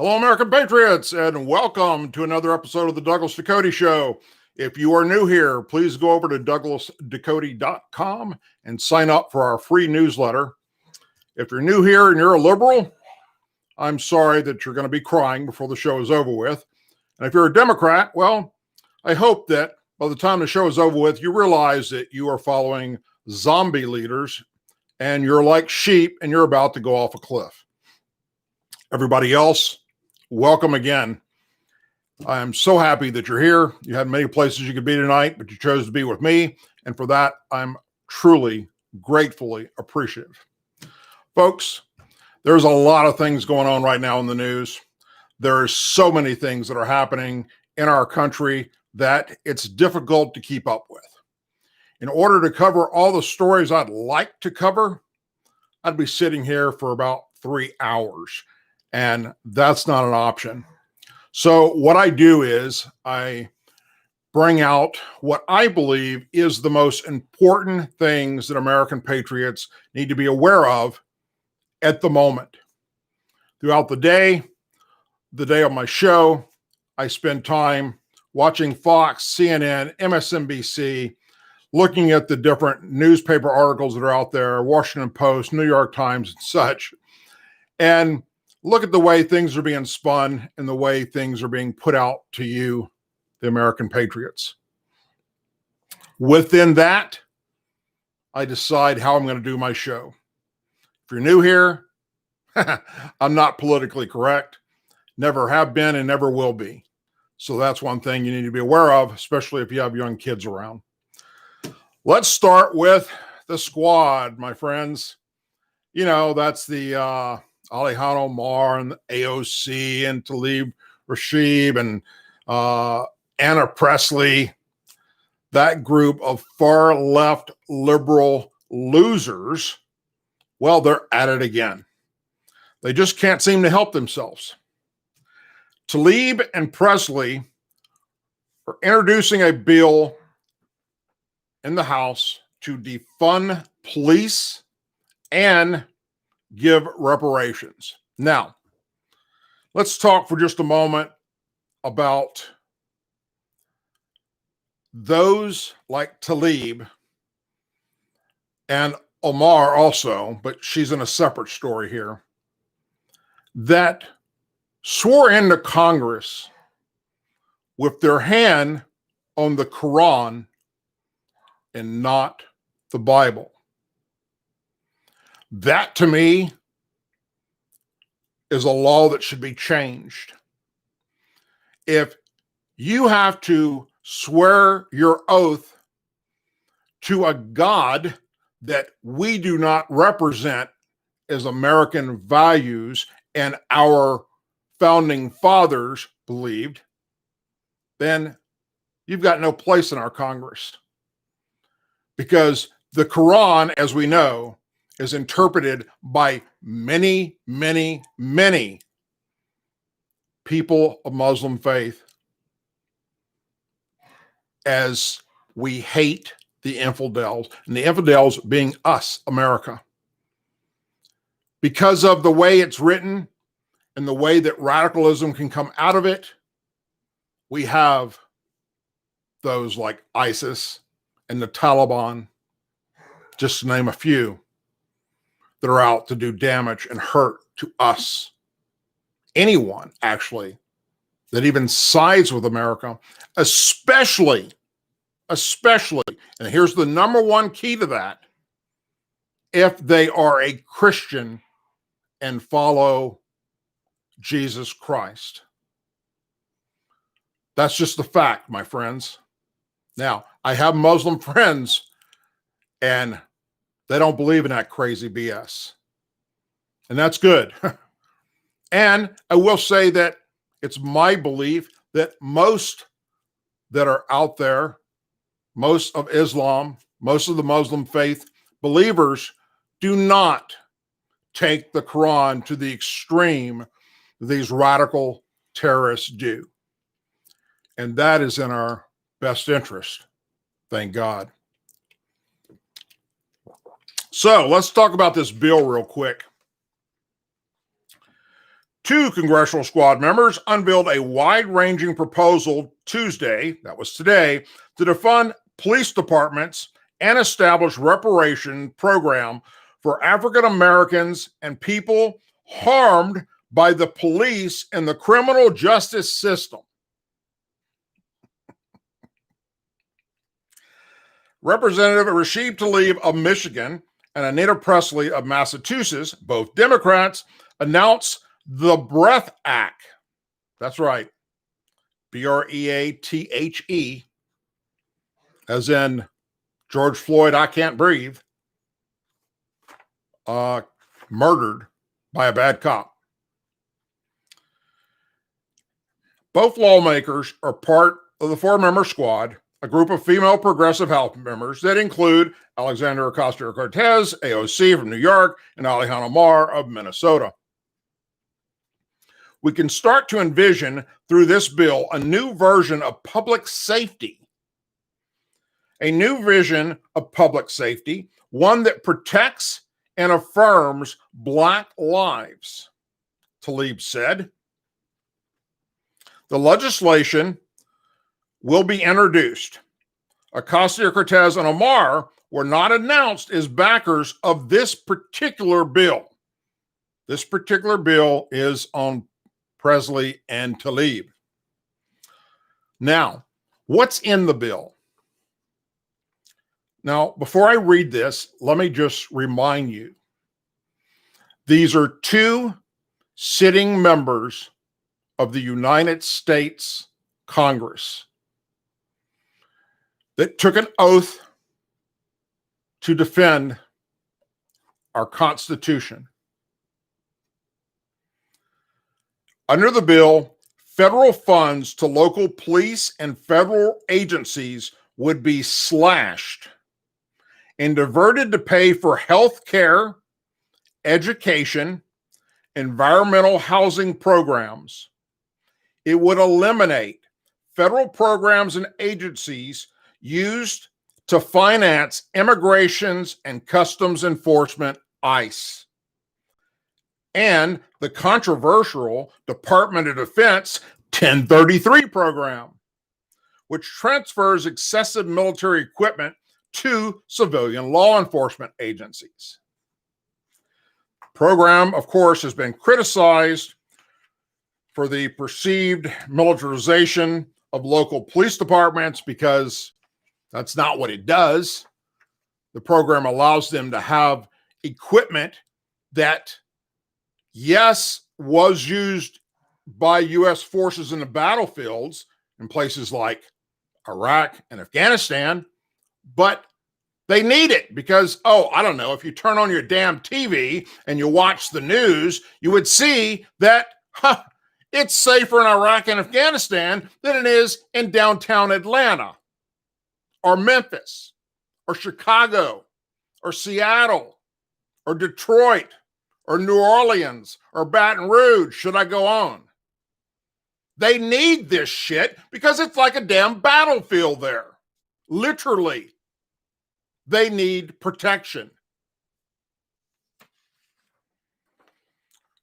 Hello, American Patriots, and welcome to another episode of the Douglas Ducote Show. If you are new here, please go over to douglasducote.com and sign up for our free newsletter. If you're new here and you're a liberal, I'm sorry that you're going to be crying before the show is over with. And if you're a Democrat, well, I hope that by the time the show is over with, you realize that you are following zombie leaders and you're like sheep and you're about to go off a cliff. Everybody else, welcome again. I am so happy that you're here. You had many places you could be tonight, but you chose to be with me. And for that, I'm truly, gratefully appreciative. Folks, there's a lot of things going on right now in the news. There are so many things that are happening in our country that it's difficult to keep up with. In order to cover all the stories I'd like to cover, I'd be sitting here for about 3 hours. And that's not an option. So what I do is I bring out what I believe is the most important things that American patriots need to be aware of at the moment. Throughout the day of my show, I spend time watching Fox, CNN, MSNBC, looking at the different newspaper articles that are out there, Washington Post, New York Times, and such, and look at the way things are being spun and the way things are being put out to you, the American patriots. Within that, I decide how I'm going to do my show. If you're new here, I'm not politically correct, never have been and never will be. So that's one thing you need to be aware of, especially if you have young kids around. Let's start with the squad, my friends. You know, that's the Alejandro Mar and the AOC and Talib Rashid and Anna Presley, that group of far left liberal losers. Well, they're at it again. They just can't seem to help themselves. Talib and Presley are introducing a bill in the House to defund police and give reparations. Now, let's talk for just a moment about those like Talib and Omar also, but she's in a separate story here, that swore into Congress with their hand on the Quran and not the Bible. That, to me, is a law that should be changed. If you have to swear your oath to a God that we do not represent as American values and our founding fathers believed, then you've got no place in our Congress. Because the Quran, as we know, is interpreted by many, many, many people of Muslim faith as we hate the infidels, and the infidels being us, America. Because of the way it's written and the way that radicalism can come out of it, we have those like ISIS and the Taliban, just to name a few, that are out to do damage and hurt to us. Anyone, actually, that even sides with America, especially, and here's the number one key to that, if they are a Christian and follow Jesus Christ. That's just the fact, my friends. Now, I have Muslim friends, and they don't believe in that crazy BS. And that's good. And I will say that it's my belief that most that are out there, most of Islam, most of the Muslim faith believers do not take the Quran to the extreme these radical terrorists do. And that is in our best interest. Thank God. So let's talk about this bill real quick. Two congressional squad members unveiled a wide-ranging proposal Tuesday, that was today, to defund police departments and establish reparation program for African Americans and people harmed by the police and the criminal justice system. Representative Rashid Tlaib of Michigan and Anita Presley of Massachusetts, both Democrats, announced the Breath Act. That's right. Breathe, as in George Floyd, I can't breathe, murdered by a bad cop. Both lawmakers are part of the four-member squad, a group of female progressive House members that include Alexandria Ocasio-Cortez, AOC from New York, and Alejandro Mar of Minnesota. We can start to envision through this bill a new version of public safety. A new vision of public safety, one that protects and affirms Black lives, Tlaib said. The legislation will be introduced. Ocasio-Cortez and Omar were not announced as backers of this particular bill. This particular bill is on Presley and Tlaib. Now, what's in the bill? Now, before I read this, let me just remind you, these are two sitting members of the United States Congress that took an oath to defend our Constitution. Under the bill, federal funds to local police and federal agencies would be slashed and diverted to pay for health care, education, environmental housing programs. It would eliminate federal programs and agencies used to finance immigrations and customs enforcement, ICE, and the controversial Department of Defense 1033 program, which transfers excessive military equipment to civilian law enforcement agencies. The program, of course, has been criticized for the perceived militarization of local police departments because that's not what it does. The program allows them to have equipment that, yes, was used by U.S. forces in the battlefields in places like Iraq and Afghanistan, but they need it because, I don't know, if you turn on your damn TV and you watch the news, you would see that it's safer in Iraq and Afghanistan than it is in downtown Atlanta or Memphis or Chicago or Seattle or Detroit or New Orleans or Baton Rouge. Should I go on? They need this shit because it's like a damn battlefield there. Literally. They need protection.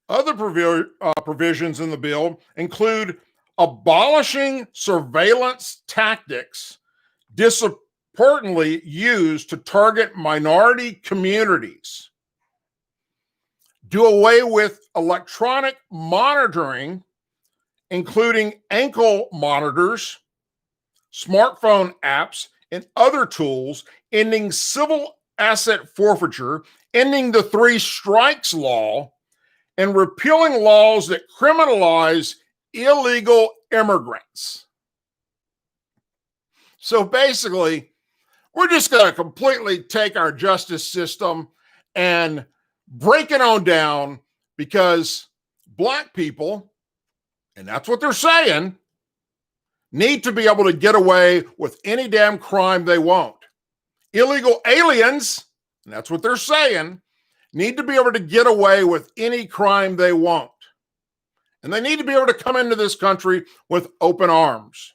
Other provisions in the bill include abolishing surveillance tactics disproportionately used to target minority communities, do away with electronic monitoring, including ankle monitors, smartphone apps, and other tools, ending civil asset forfeiture, ending the three strikes law, and repealing laws that criminalize illegal immigrants. So basically, we're just going to completely take our justice system and break it on down because Black people, and that's what they're saying, need to be able to get away with any damn crime they want. Illegal aliens, and that's what they're saying, need to be able to get away with any crime they want. And they need to be able to come into this country with open arms.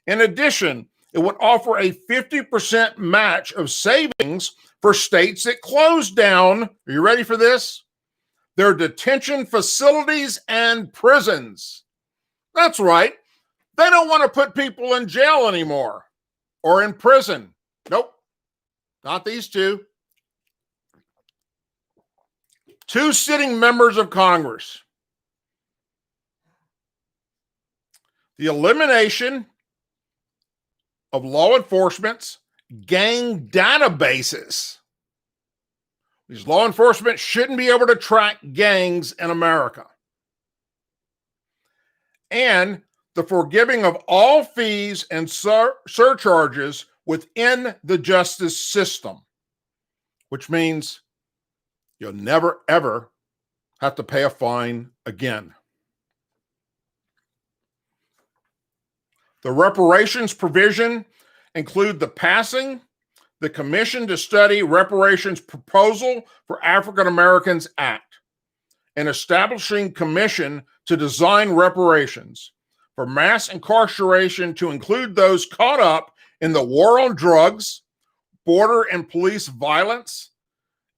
In addition, it would offer a 50% match of savings for states that closed down, are you ready for this? their detention facilities and prisons. That's right. They don't want to put people in jail anymore or in prison. Nope, not these two. Two sitting members of Congress. The elimination of law enforcement's gang databases. These law enforcement shouldn't be able to track gangs in America. And the forgiving of all fees and surcharges within the justice system, which means you'll never, ever have to pay a fine again. The reparations provision include the passing the Commission to Study Reparations Proposal for African Americans Act, an establishing commission to design reparations for mass incarceration to include those caught up in the war on drugs, border and police violence,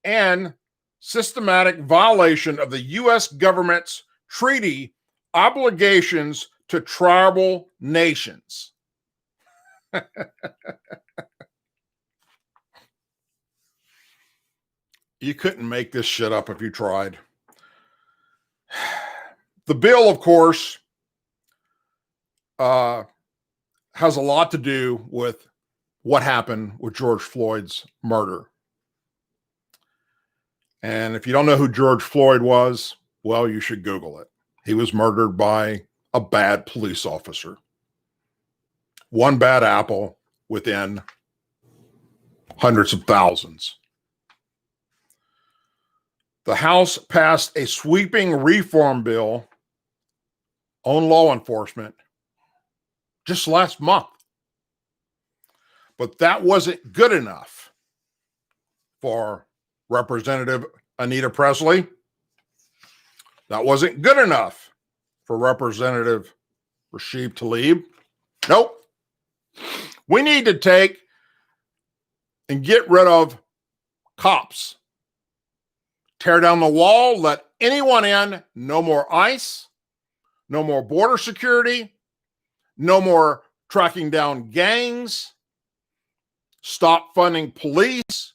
and systematic violation of the U.S. government's treaty obligations to tribal nations. You couldn't make this shit up if you tried. The bill, of course, has a lot to do with what happened with George Floyd's murder. And if you don't know who George Floyd was, well, you should Google it. He was murdered by a bad police officer. One bad apple within hundreds of thousands. The House passed a sweeping reform bill on law enforcement just last month. But that wasn't good enough for Representative Anita Presley. That wasn't good enough for Representative Rashid Tlaib. Nope. We need to take and get rid of cops. Tear down the wall, let anyone in, no more ICE, no more border security, no more tracking down gangs, stop funding police,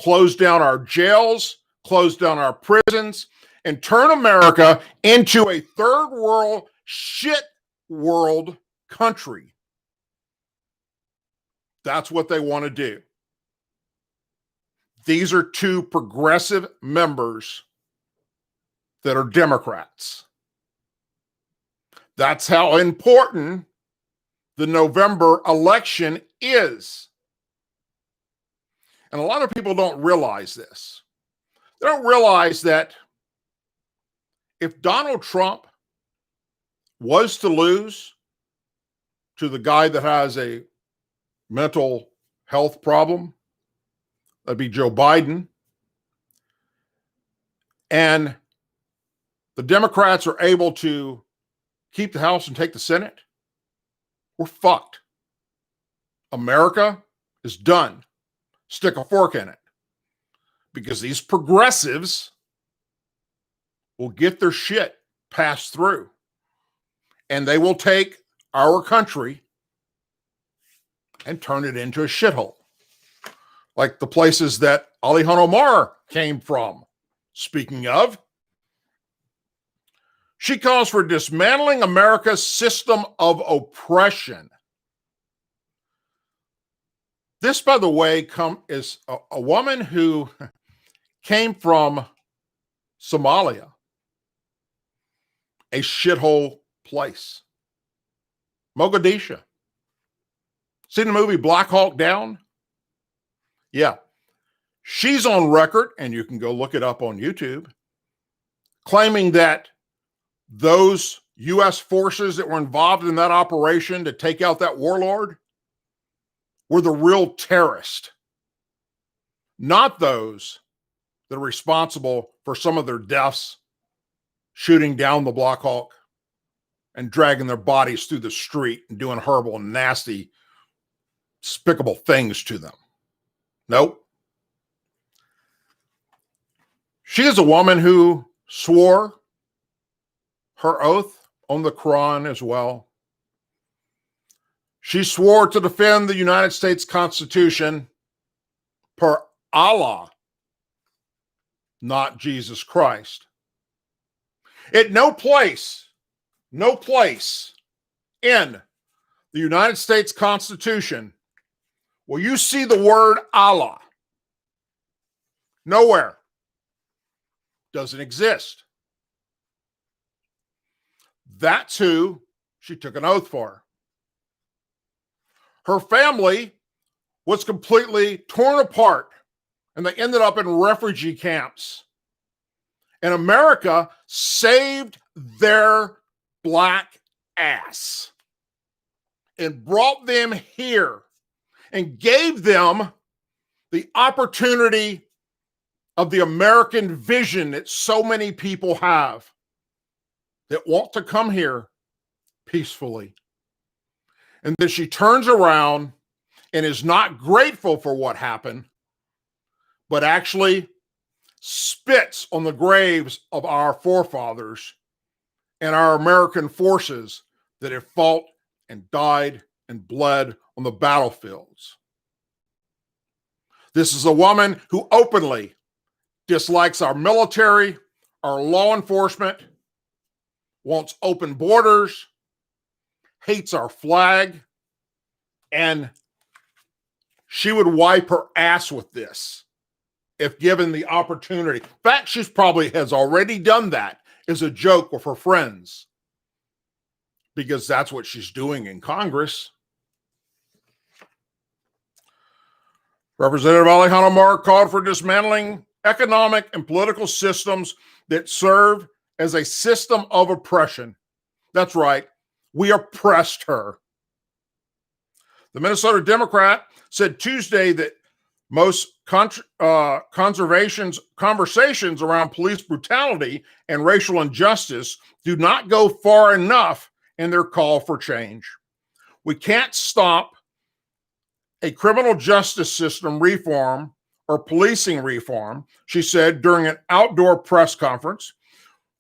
close down our jails, close down our prisons, and turn America into a third world shit world country. That's what they want to do. These are two progressive members that are Democrats. That's how important the November election is. And a lot of people don't realize this. They don't realize that if Donald Trump was to lose to the guy that has a mental health problem, that'd be Joe Biden, and the Democrats are able to keep the House and take the Senate, we're fucked. America is done. Stick a fork in it. Because these progressives will get their shit passed through. And they will take our country and turn it into a shithole. Like the places that Ilhan Omar came from. Speaking of, she calls for dismantling America's system of oppression. This, by the way, is a woman who came from Somalia, a shithole place. Mogadishu. Seen the movie Black Hawk Down? Yeah. She's on record, and you can go look it up on YouTube, claiming that those U.S. forces that were involved in that operation to take out that warlord were the real terrorists, not those that are responsible for some of their deaths, shooting down the Black Hawk and dragging their bodies through the street and doing horrible, nasty, despicable things to them. Nope. She is a woman who swore her oath on the Quran as well. She swore to defend the United States Constitution per Allah, not Jesus Christ. At no place in the United States Constitution will you see the word Allah. Nowhere. Doesn't exist. That's who she took an oath for. Her family was completely torn apart, and they ended up in refugee camps. And America saved their black ass and brought them here and gave them the opportunity of the American vision that so many people have that want to come here peacefully. And then she turns around and is not grateful for what happened, but actually spits on the graves of our forefathers and our American forces that have fought and died and bled on the battlefields. This is a woman who openly dislikes our military, our law enforcement, wants open borders, hates our flag, and she would wipe her ass with this if given the opportunity. In fact, she probably has already done that as a joke with her friends because that's what she's doing in Congress. Representative Alejandro Mar called for dismantling economic and political systems that serve as a system of oppression. That's right. We oppressed her. The Minnesota Democrat said Tuesday that most conversations around police brutality and racial injustice do not go far enough in their call for change. We can't stop a criminal justice system reform or policing reform, she said during an outdoor press conference.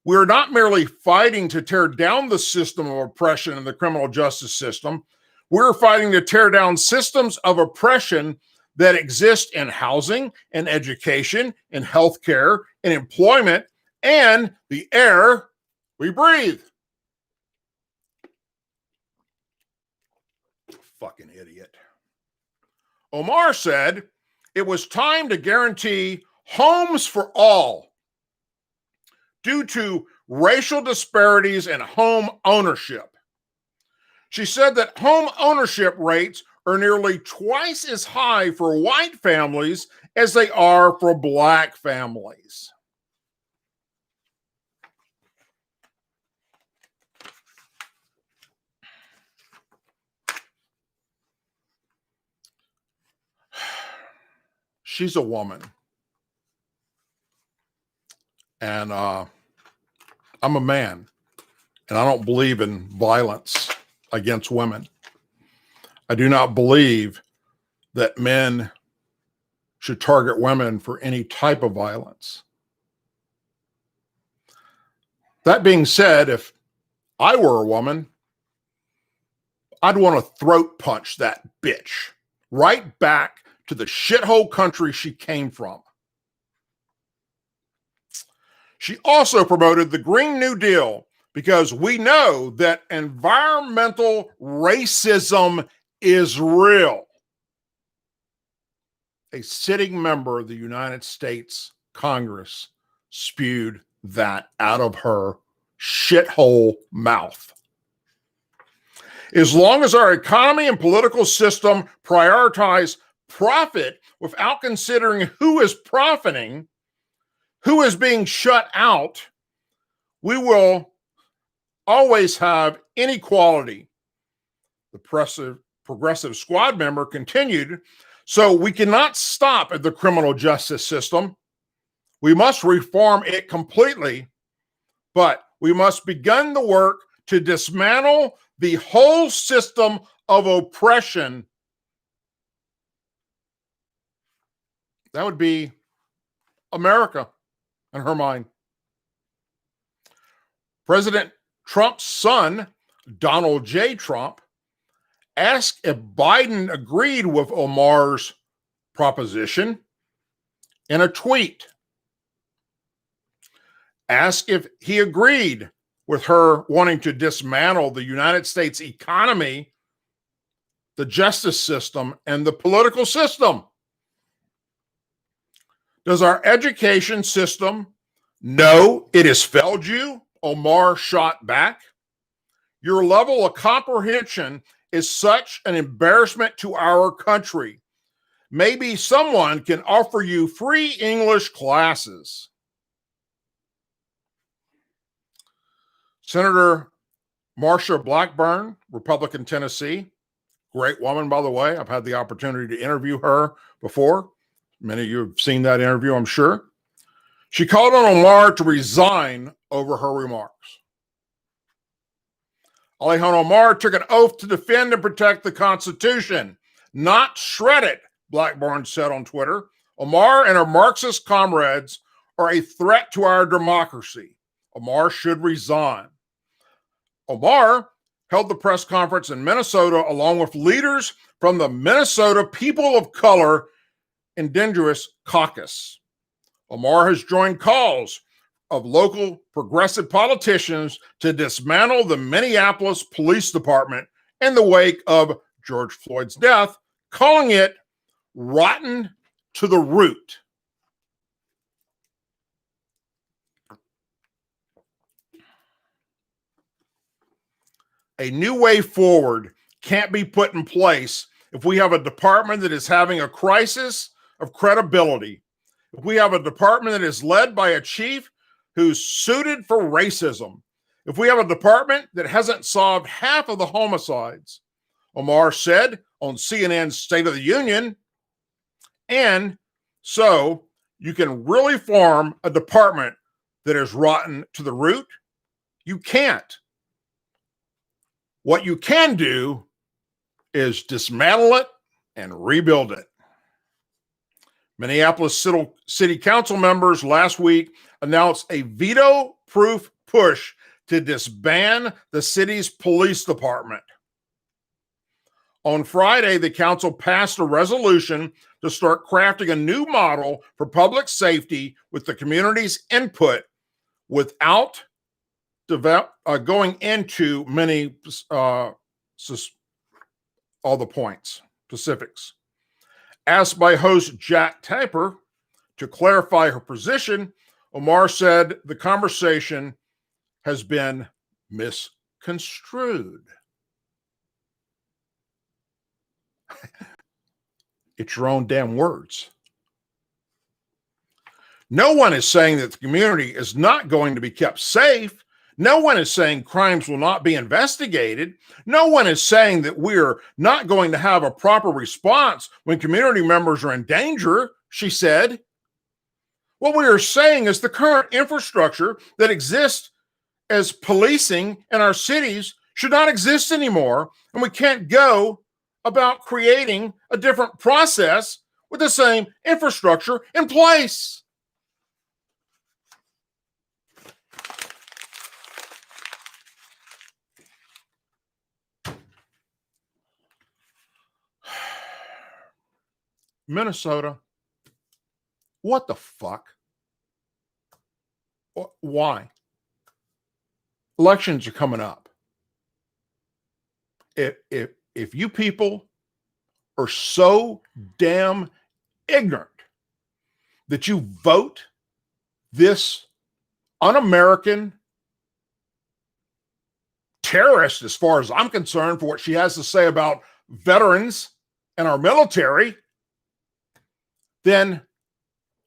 We are not merely fighting to tear down the system of oppression in the criminal justice system. We're fighting to tear down systems of oppression that exist in housing and education and healthcare and employment and the air we breathe. Fucking idiot. Omar said it was time to guarantee homes for all due to racial disparities in home ownership. She said that home ownership rates are nearly twice as high for white families as they are for black families. She's a woman. And I'm a man, and I don't believe in violence against women. I do not believe that men should target women for any type of violence. That being said, if I were a woman, I'd want to throat punch that bitch right back to the shithole country she came from. She also promoted the Green New Deal because we know that environmental racism is real. A sitting member of the United States Congress spewed that out of her shithole mouth. As long as our economy and political system prioritize profit without considering who is profiting, who is being shut out, we will always have inequality. The progressive squad member continued, so we cannot stop at the criminal justice system. We must reform it completely, but we must begin the work to dismantle the whole system of oppression. That would be America. in her mind. President Trump's son, Donald J. Trump, asked if Biden agreed with Omar's proposition in a tweet. Asked if he agreed with her wanting to dismantle the United States economy, the justice system, and the political system. Does our education system know it has failed you? Omar shot back. Your level of comprehension is such an embarrassment to our country. Maybe someone can offer you free English classes. Senator Marsha Blackburn, Republican Tennessee, great woman, by the way. I've had the opportunity to interview her before. Many of you have seen that interview, I'm sure. She called on Omar to resign over her remarks. Ilhan Omar took an oath to defend and protect the Constitution, not shred it, Blackburn said on Twitter. Omar and her Marxist comrades are a threat to our democracy. Omar should resign. Omar held the press conference in Minnesota along with leaders from the Minnesota People of Color Indigenous Caucus. Omar has joined calls of local progressive politicians to dismantle the Minneapolis Police Department in the wake of George Floyd's death, calling it rotten to the root. A new way forward can't be put in place if we have a department that is having a crisis of credibility. If we have a department that is led by a chief who's suited for racism. If we have a department that hasn't solved half of the homicides, Omar said on CNN's State of the Union. And so you can really form a department that is rotten to the root? You can't. What you can do is dismantle it and rebuild it. Minneapolis City Council members last week announced a veto-proof push to disband the city's police department. On Friday, the council passed a resolution to start crafting a new model for public safety with the community's input without going into many all the points, specifics. Asked by host Jack Tapper to clarify her position, Omar said the conversation has been misconstrued. It's your own damn words. No one is saying that the community is not going to be kept safe. No one is saying crimes will not be investigated. No one is saying that we're not going to have a proper response when community members are in danger, she said. What we are saying is the current infrastructure that exists as policing in our cities should not exist anymore, and we can't go about creating a different process with the same infrastructure in place. Minnesota, what the fuck? Why? Elections are coming up. If you people are so damn ignorant that you vote this un-American terrorist, as far as I'm concerned, for what she has to say about veterans and our military, then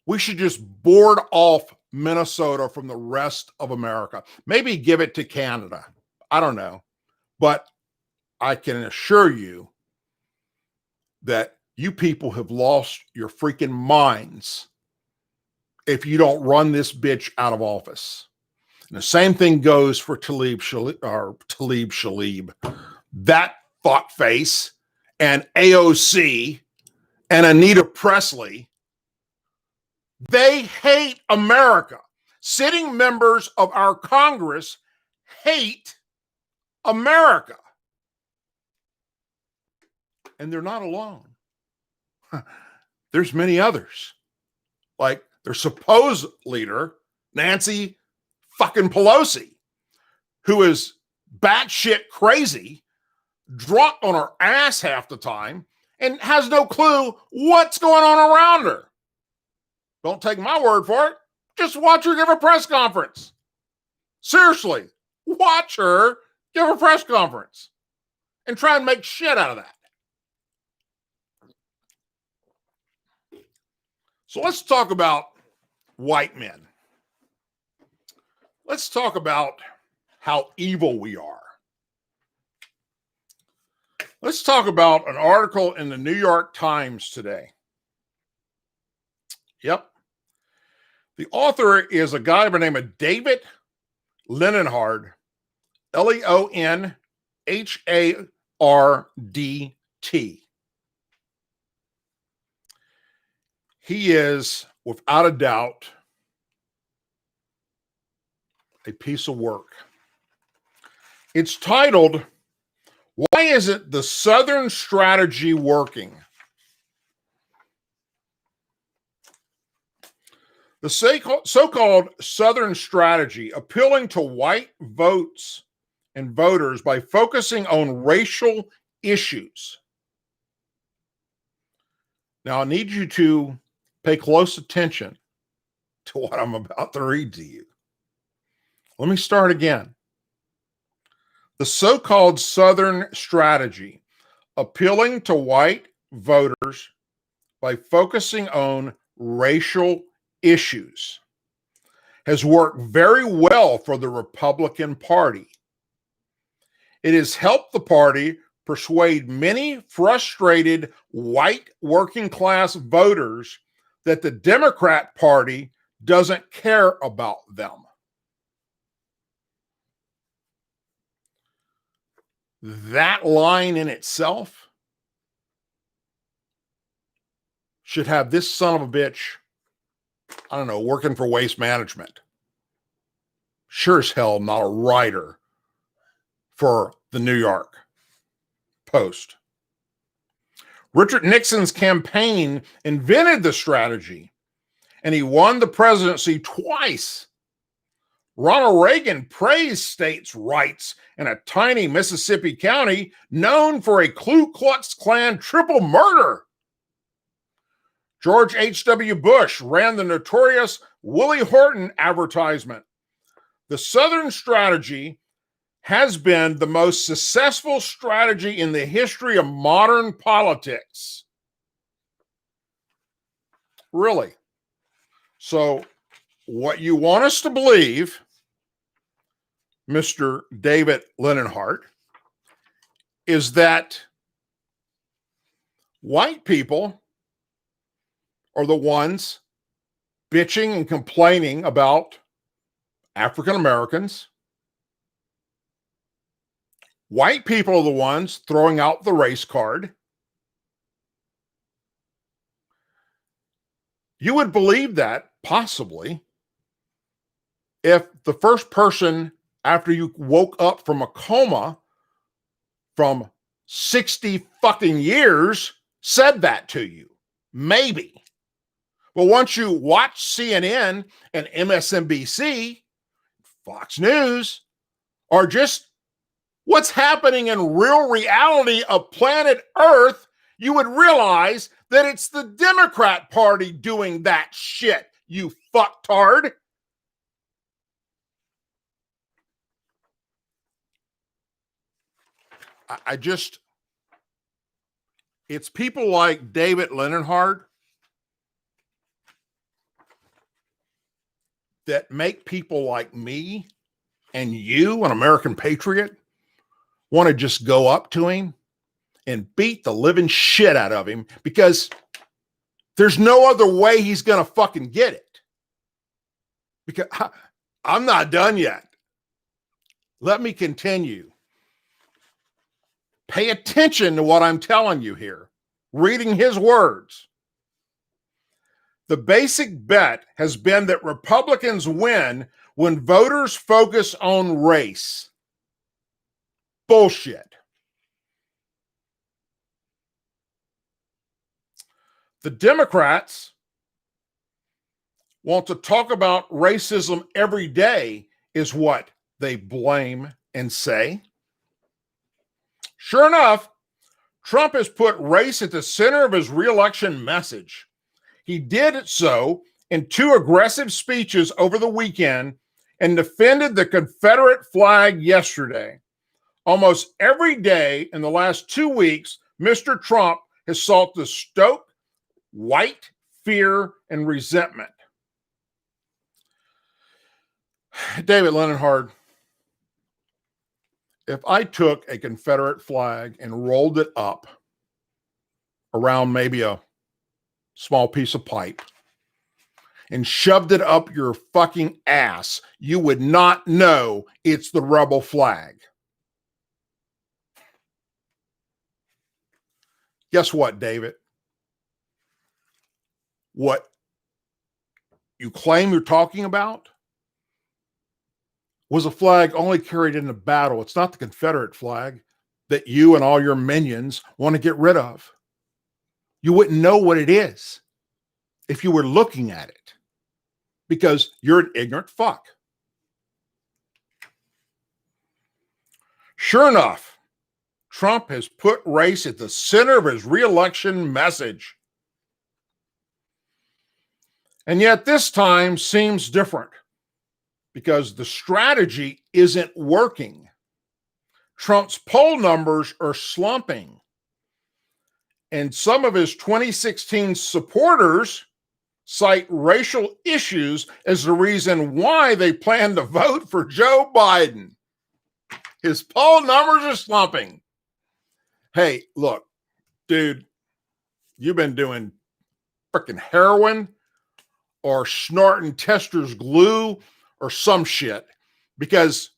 we should just board off Minnesota from the rest of America. Maybe give it to Canada. I don't know. But I can assure you that you people have lost your freaking minds if you don't run this bitch out of office. And the same thing goes for Talib Shalib, that fuckface, and AOC and Anita Presley. They hate America. sitting members of our Congress hate America. And they're not alone. There's many others. Like their supposed leader, Nancy fucking Pelosi, who is batshit crazy, drunk on her ass half the time, and has no clue what's going on around her. Don't take my word for it. Just watch her give a press conference. Seriously, watch her give a press conference and try and make shit out of that. So let's talk about white men. Let's talk about how evil we are. Let's talk about an article in the New York Times today. Yep. The author is a guy by the name of David Leonhardt, Leonhardt. He is, without a doubt, a piece of work. It's titled, "Why Isn't the Southern Strategy Working?" The so-called Southern strategy, appealing to white votes and voters by focusing on racial issues. Now, I need you to pay close attention to what I'm about to read to you. Let me start again. The so-called Southern strategy, appealing to white voters by focusing on racial issues, has worked very well for the Republican Party. It has helped the party persuade many frustrated white working class voters that the Democrat Party doesn't care about them. That line in itself should have this son of a bitch, I don't know, working for Waste Management. Sure as hell not a writer for the New York Post. Richard Nixon's campaign invented the strategy, and he won the presidency twice. Ronald Reagan praised states' rights in a tiny Mississippi county known for a Ku Klux Klan triple murder. George H.W. Bush ran the notorious Willie Horton advertisement. The Southern strategy has been the most successful strategy in the history of modern politics. Really. So, what you want us to believe, Mr. David Leonhardt, is that white people are the ones bitching and complaining about African Americans. White people are the ones throwing out the race card. You would believe that, possibly, if the first person after you woke up from a coma from 60 fucking years said that to you. Maybe. But once you watch CNN and MSNBC, Fox News, or just what's happening in real reality of planet Earth, you would realize that it's the Democrat Party doing that shit, you fucktard. It's people like David Leonhardt that make people like me and you, an American patriot, want to just go up to him and beat the living shit out of him because there's no other way he's going to fucking get it. Because I'm not done yet. Let me continue. Pay attention to what I'm telling you here, reading his words. The basic bet has been that Republicans win when voters focus on race. Bullshit. The Democrats want to talk about racism every day, is what they blame and say. Sure enough, Trump has put race at the center of his re-election message. He did so in 2 aggressive speeches over the weekend and defended the Confederate flag yesterday. Almost every day in the last 2 weeks, Mr. Trump has sought to stoke white fear and resentment. David Leninhard, if I took a Confederate flag and rolled it up around maybe a small piece of pipe and shoved it up your fucking ass, you would not know it's the rebel flag. Guess what, David? What you claim you're talking about was a flag only carried in a battle. It's not the Confederate flag that you and all your minions want to get rid of. You wouldn't know what it is if you were looking at it, because you're an ignorant fuck. Sure enough, Trump has put race at the center of his re-election message. And yet this time seems different because the strategy isn't working. Trump's poll numbers are slumping. And some of his 2016 supporters cite racial issues as the reason why they plan to vote for Joe Biden. His poll numbers are slumping. Hey, look, dude, you've been doing freaking heroin or snorting Tester's glue or some shit, because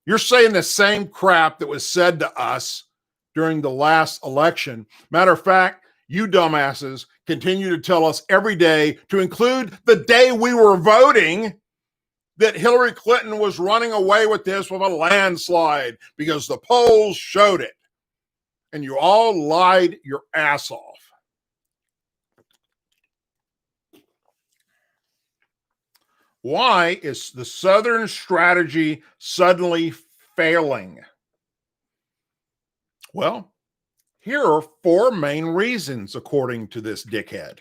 you're saying the same crap that was said to us during the last election. Matter of fact, you dumbasses continue to tell us every day, to include the day we were voting, that Hillary Clinton was running away with this with a landslide because the polls showed it. And you all lied your ass off. Why is the Southern strategy suddenly failing? Well, here are 4 main reasons, according to this dickhead.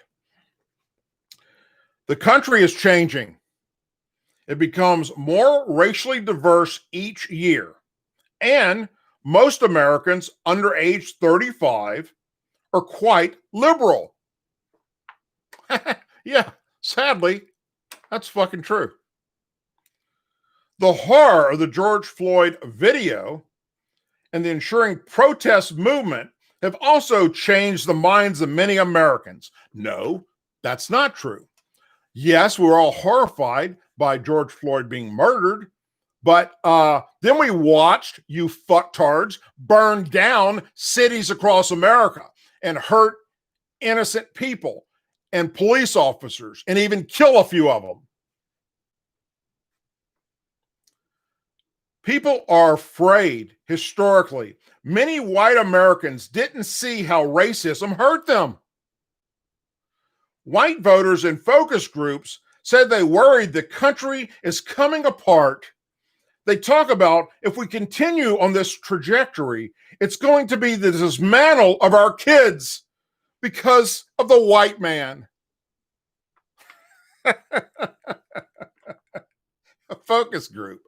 The country is changing. It becomes more racially diverse each year. And most Americans under age 35 are quite liberal. Yeah, sadly, that's fucking true. The horror of the George Floyd video and the ensuing protest movement have also changed the minds of many Americans. No, that's not true. Yes, we were all horrified by George Floyd being murdered, but then we watched you fucktards burn down cities across America and hurt innocent people and police officers and even kill a few of them. People are afraid historically. Many white Americans didn't see how racism hurt them. White voters and focus groups said they worried the country is coming apart. They talk about, if we continue on this trajectory, it's going to be the dismantle of our kids because of the white man. A focus group.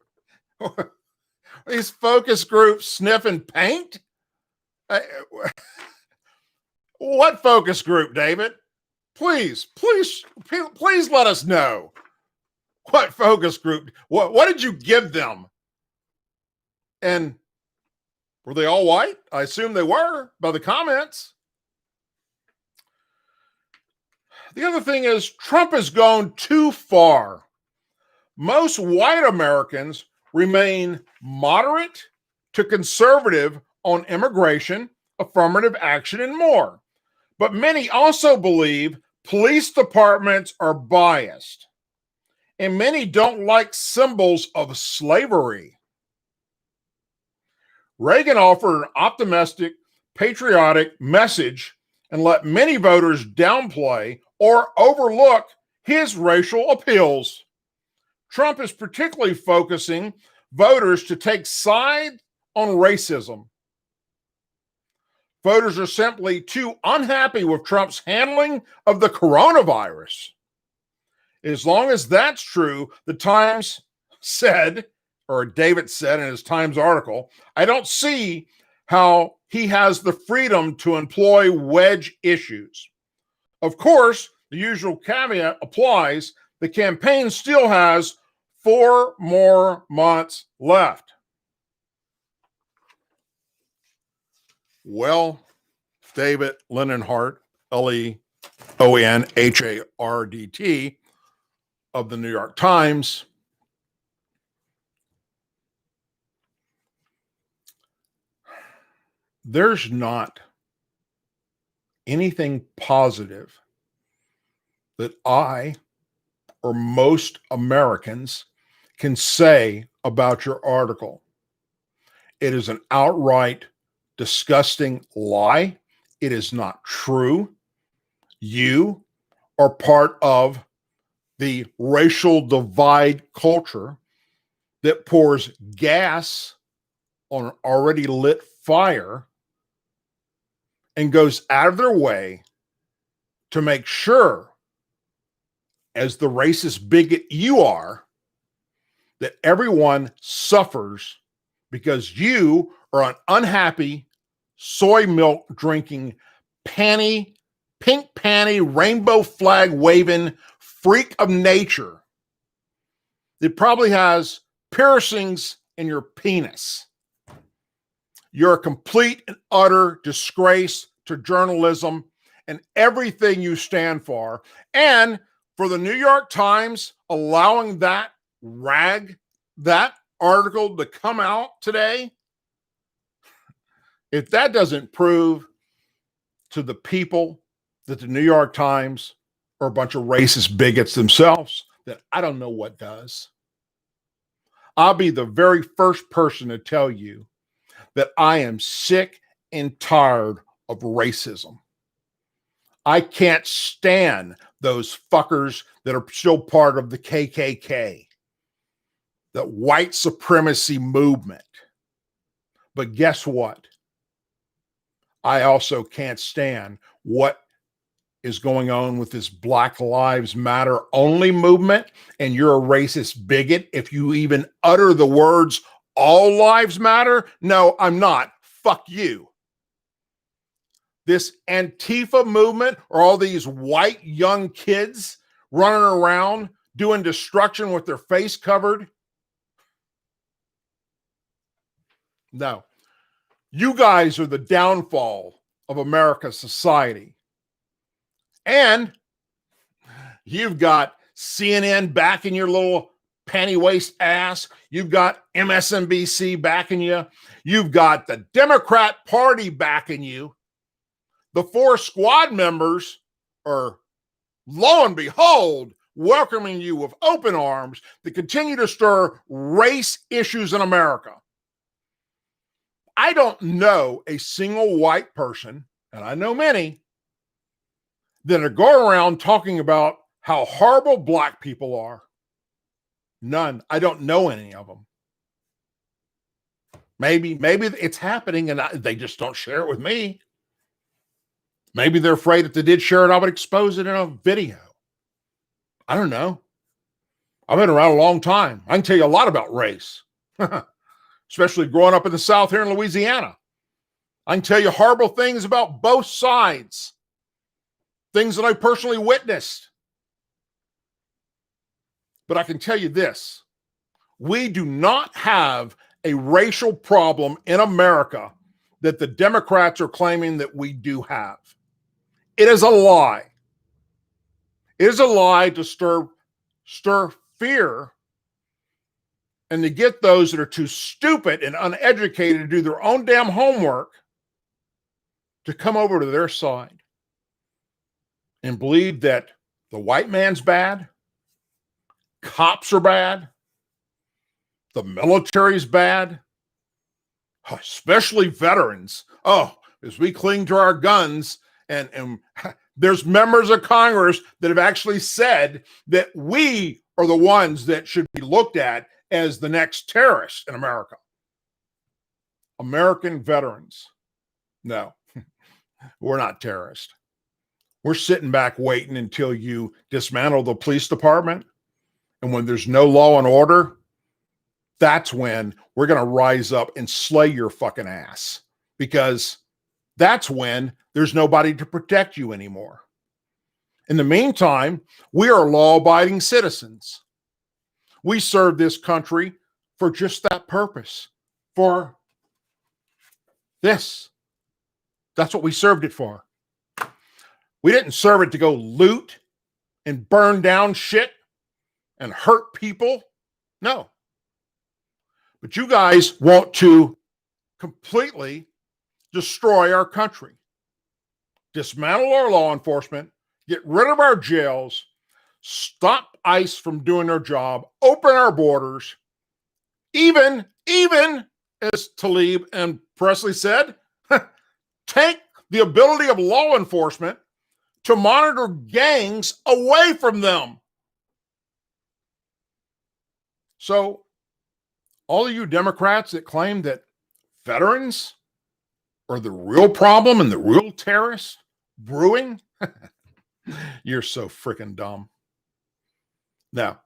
These focus groups sniffing paint? What focus group, David? Please let us know. What focus group? What did you give them? And were they all white? I assume they were by the comments. The other thing is, Trump has gone too far. Most white Americans remain moderate to conservative on immigration, affirmative action, and more. But many also believe Police departments are biased, and many don't like symbols of slavery. Reagan offered an optimistic, patriotic message and let many voters downplay or overlook his racial appeals. Trump is particularly focusing voters to take side on racism. Voters are simply too unhappy with Trump's handling of the coronavirus. As long as that's true, the Times said, or David said in his Times article, I don't see how he has the freedom to employ wedge issues. Of course, the usual caveat applies. The campaign still has 4 more months left. Well, David Leonhardt, Leonhardt of the New York Times, there's not anything positive that I or most Americans can say about your article. It is an outright disgusting lie. It is not true. You are part of the racial divide culture that pours gas on an already lit fire and goes out of their way to make sure, as the racist bigot you are, that everyone suffers because you are an unhappy, soy milk drinking, pink panty, rainbow flag waving freak of nature that probably has piercings in your penis. You're a complete and utter disgrace to journalism and everything you stand for. And for the New York Times allowing that article to come out today, if that doesn't prove to the people that the New York Times are a bunch of racist bigots themselves, then I don't know what does. I'll be the very first person to tell you that I am sick and tired of racism. I can't stand those fuckers that are still part of the KKK, the white supremacy movement. But guess what? I also can't stand what is going on with this Black Lives Matter only movement, and you're a racist bigot if you even utter the words all lives matter. No, I'm not. Fuck you. This Antifa movement, or all these white young kids running around doing destruction with their face covered. No. You guys are the downfall of America's society. And you've got CNN backing your little panty waist ass. You've got MSNBC backing you. You've got the Democrat Party backing you. The 4 squad members are, lo and behold, welcoming you with open arms to continue to stir race issues in America. I don't know a single white person, and I know many, that are going around talking about how horrible black people are. None. I don't know any of them. Maybe it's happening and they just don't share it with me. Maybe they're afraid if they did share it, I would expose it in a video. I don't know. I've been around a long time. I can tell you a lot about race, especially growing up in the South here in Louisiana. I can tell you horrible things about both sides, things that I personally witnessed. But I can tell you this, we do not have a racial problem in America that the Democrats are claiming that we do have. It is a lie. It is a lie to stir fear and to get those that are too stupid and uneducated to do their own damn homework to come over to their side. and believe that the white man's bad, cops are bad, the military's bad, especially veterans. Oh, as we cling to our guns, and there's members of Congress that have actually said that we are the ones that should be looked at as the next terrorists in America. American veterans. No, we're not terrorists. We're sitting back waiting until you dismantle the police department. And when there's no law and order, that's when we're going to rise up and slay your fucking ass, because that's when there's nobody to protect you anymore. In the meantime, we are law-abiding citizens. We serve this country for just that purpose, for this. That's what we served it for. We didn't serve it to go loot and burn down shit and hurt people. No. But you guys want to completely destroy our country, dismantle our law enforcement, get rid of our jails, stop ICE from doing their job, open our borders, even as Tlaib and Presley said, take the ability of law enforcement to monitor gangs away from them. So all of you Democrats that claim that veterans are the real problem and the real terrorists brewing, you're so freaking dumb. Now,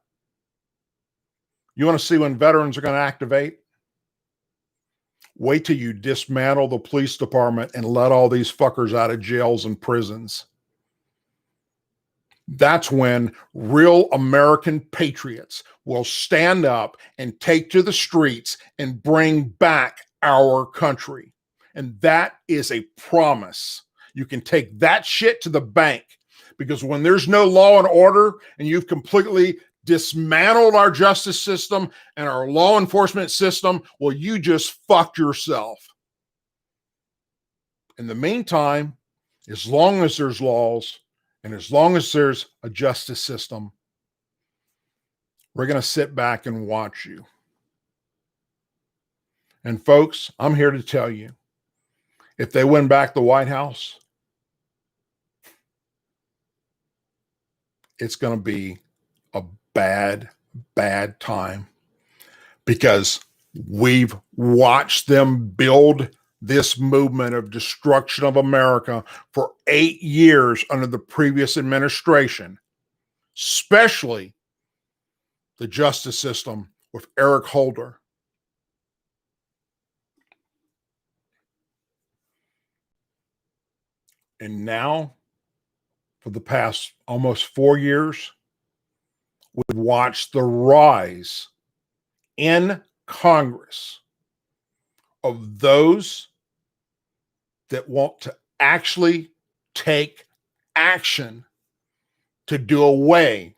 you want to see when veterans are going to activate? Wait till you dismantle the police department and let all these fuckers out of jails and prisons. That's when real American patriots will stand up and take to the streets and bring back our country. And that is a promise. You can take that shit to the bank, because when there's no law and order and you've completely dismantled our justice system and our law enforcement system, well, you just fucked yourself. In the meantime, as long as there's laws, and as long as there's a justice system, we're going to sit back and watch you. And folks, I'm here to tell you, if they win back the White House, it's going to be a bad, bad time, because we've watched them build this movement of destruction of America for 8 years under the previous administration, especially the justice system with Eric Holder. And now, for the past almost 4 years, we've watched the rise in Congress of those that want to actually take action to do away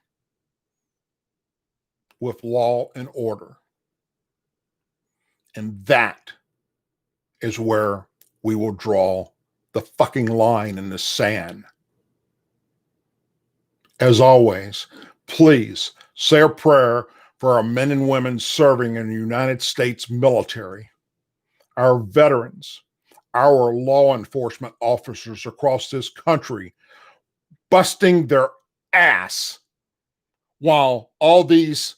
with law and order. And that is where we will draw the fucking line in the sand. As always, please say a prayer for our men and women serving in the United States military, our veterans, our law enforcement officers across this country, busting their ass while all these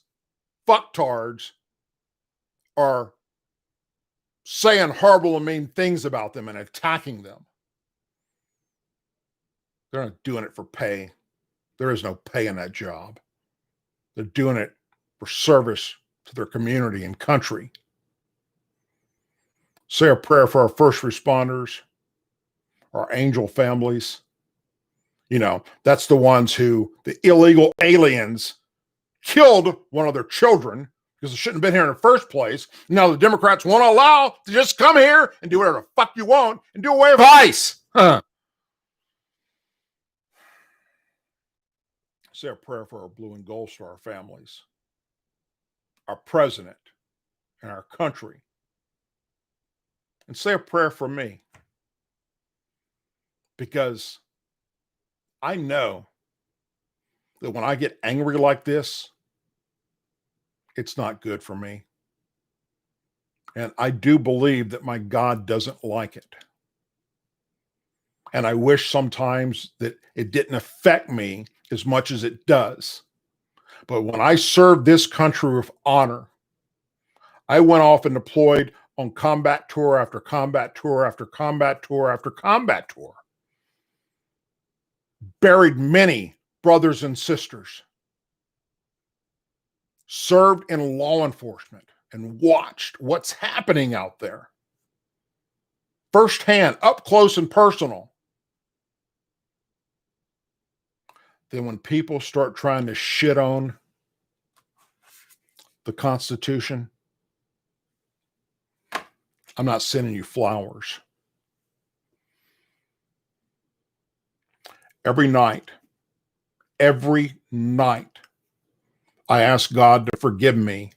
fucktards are saying horrible and mean things about them and attacking them. They're not doing it for pay. There is no pay in that job. They're doing it for service to their community and country. Say a prayer for our first responders, our angel families. You know, that's the ones who, the illegal aliens, killed one of their children because it shouldn't have been here in the first place. Now the Democrats won't allow to just come here and do whatever the fuck you want and do away with ICE. Say a prayer for our blue and gold star families, our president, and our country. And say a prayer for me, because I know that when I get angry like this, it's not good for me. And I do believe that my God doesn't like it. And I wish sometimes that it didn't affect me as much as it does. But when I served this country with honor, I went off and deployed on combat tour after combat tour after combat tour after combat tour. Buried many brothers and sisters. Served in law enforcement and watched what's happening out there. Firsthand, up close and personal. Then when people start trying to shit on the Constitution, I'm not sending you flowers. Every night, I ask God to forgive me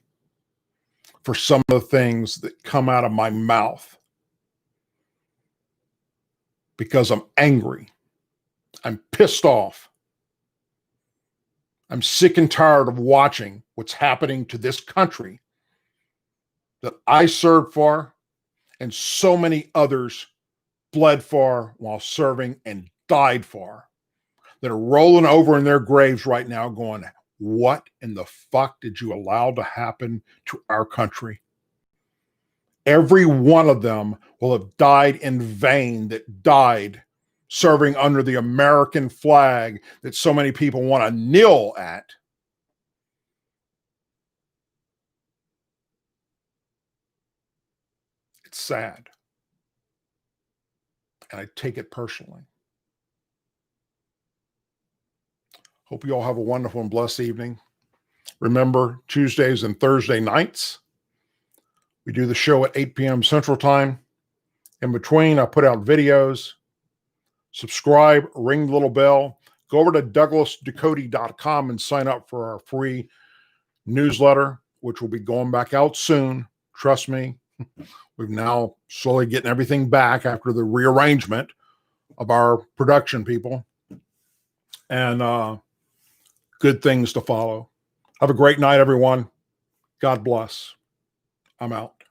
for some of the things that come out of my mouth because I'm angry. I'm pissed off. I'm sick and tired of watching what's happening to this country that I served for and so many others bled for while serving and died for, that are rolling over in their graves right now going, what in the fuck did you allow to happen to our country? Every one of them will have died in vain, that died serving under the American flag that so many people want to kneel at. It's sad. And I take it personally. Hope you all have a wonderful and blessed evening. Remember, Tuesdays and Thursday nights, we do the show at 8 p.m. Central Time. In between, I put out videos. Subscribe, ring the little bell. Go over to DouglasDucote.com and sign up for our free newsletter, which will be going back out soon. Trust me, we've now slowly getting everything back after the rearrangement of our production people. And good things to follow. Have a great night, everyone. God bless. I'm out.